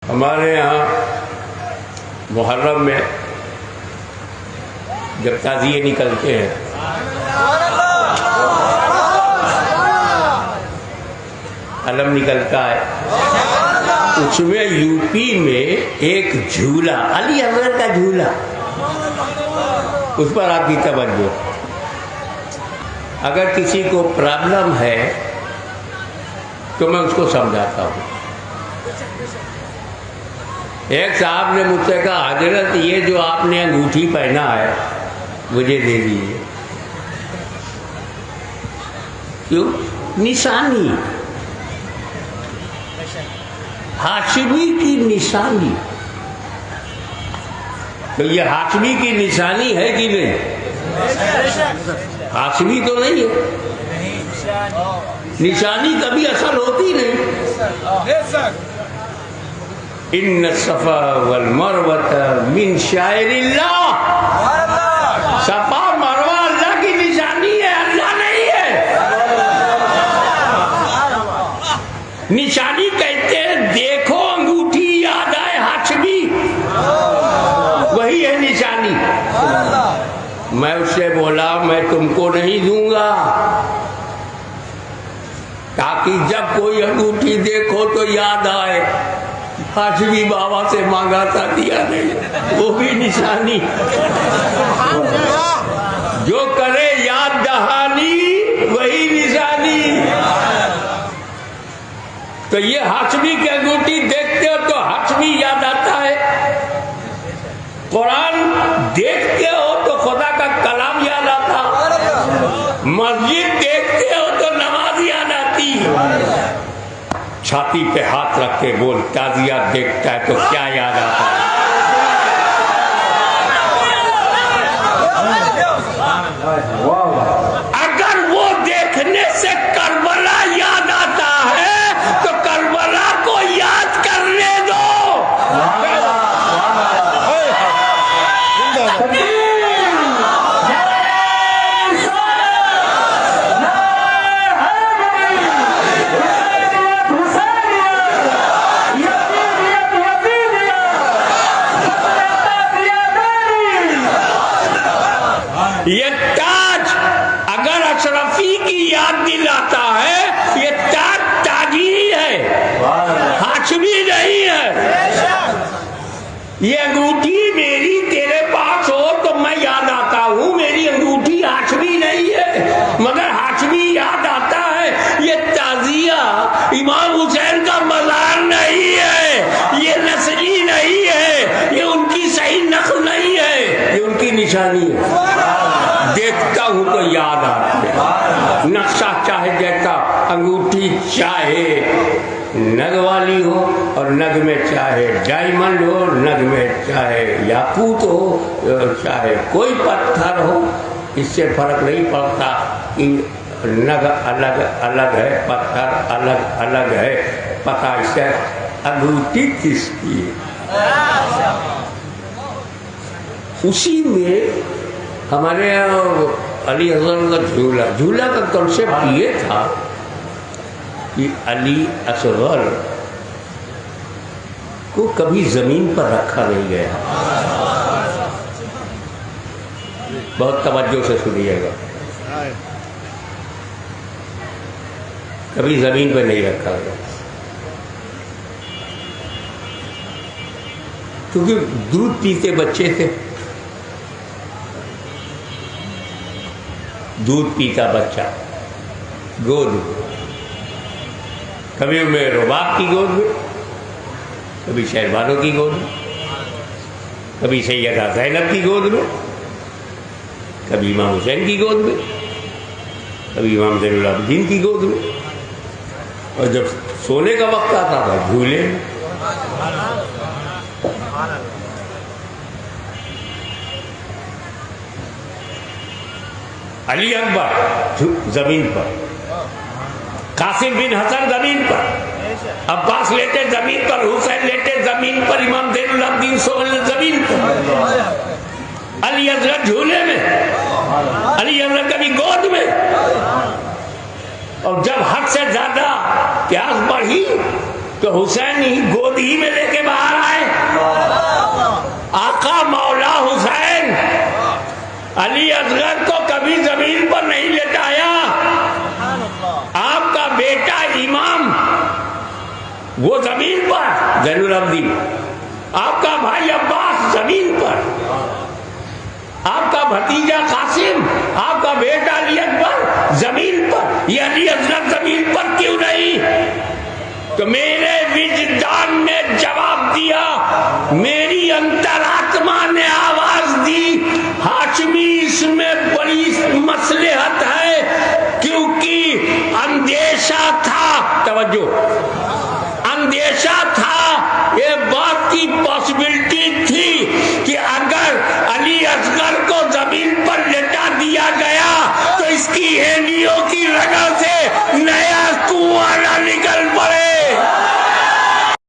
हमारे यहाँ मुहर्रम में जब ताज़िए निकलते हैं अलम निकलता है, उसमें यूपी में एक झूला, अली अकबर का झूला, उस पर आपकी तवज्जो। अगर किसी को प्रॉब्लम है तो मैं उसको समझाता हूँ। एक साहब ने मुझसे कहा, हजरत ये जो आपने अंगूठी पहना है मुझे दे दीजिए। क्यों? निशानी, हाशमी की निशानी। तो ये हाशमी की निशानी है कि नहीं? हाशमी तो नहीं है, निशानी कभी असल होती नहीं। इन्न सफा वल मरवत मिन शायरिल्लाह, सफा मरवा अल्लाह की निशानी है, अल्लाह नहीं है। निशानी कहते हैं देखो अंगूठी याद आए हाशमी, वही है निशानी। मैं उससे बोला मैं तुमको नहीं दूंगा, ताकि जब कोई अंगूठी देखो तो याद आए हाशमी बाबा से मांगा था, दिया नहीं, वो भी निशानी। जो करे याद दहानी वही निशानी। तो ये हाशमी की अंगूठी देखते हो तो हाशमी याद आता है, कुरान देखते हो तो खुदा का कलाम याद आता, मस्जिद देखते हो तो नमाज याद आती। छाती पे हाथ रख के बोल, ताजिया देखता है तो क्या याद आता है? अगर वो देखने से करबला याद आता है तो करबला को याद करने दो। ये ताज अगर अशरफी की याद दिलाता है, ये ताज ताजी ही है, हाशमी नहीं है। ये अंगूठी मेरी तेरे पास हो तो मैं याद आता हूँ, मेरी अंगूठी हाशमी नहीं है, मगर हाशमी याद आता है। ये ताजिया इमाम हुसैन का मज़ार नहीं है, ये नस्ली नहीं है, ये उनकी सही नस्ल नहीं है, ये उनकी निशानी है। देखता हूं तो याद आती है। नक्शा चाहे जैसा, अंगूठी चाहे नग वाली हो और नग में चाहे डायमंड हो, नग में चाहे याकूत हो, चाहे कोई पत्थर हो, इससे फर्क नहीं पड़ता कि नग अलग अलग है, पत्थर अलग अलग है। पता इससे अंगूठी किसकी है। उसी में हमारे अली असगर का झूला, झूला का कॉन्सेप्ट ये था कि अली असगर को कभी जमीन पर रखा नहीं गया। बहुत तवज्जो से सुनिएगा, कभी जमीन पर नहीं रखा गया, क्योंकि दूध पीते बच्चे थे, दूध पीता बच्चा गोद में, कभी उमेर रुबाब की गोद में, कभी शहरबानों की गोद में, कभी सैयदा ज़ैनब की गोद में, कभी इमाम हुसैन की गोद में, कभी इमाम ज़ैनुल आबिदीन की गोद में, और जब सोने का वक्त आता था झूले में। अली अकबर जमीन पर, कासिम बिन हसन जमीन पर, अब्बास लेटे जमीन पर, हुसैन लेटे जमीन पर, इमाम ज़ैनुल आबिदीन जमीन पर, अली असगर झूले में, अली असगर कभी गोद में। और जब हद से ज्यादा प्यास बढ़ी तो हुसैन ही गोद ही में लेके बाहर आए। आका मौला हुसैन अली असगर को कभी जमीन पर नहीं लेटाया। आपका बेटा इमाम वो जमीन पर जैनुल अब्दीन, आपका भाई अब्बास जमीन पर, आपका भतीजा कासिम, आपका बेटा अली अकबर जमीन पर, ये अली असगर जमीन पर क्यों नहीं? तो मेरे विजदान ने जवाब दिया, मेरी अंतरात्मा ने आवाज दी, हाशमी इसमें बड़ी मसलहत है, क्योंकि अंदेशा था, तवज्जो,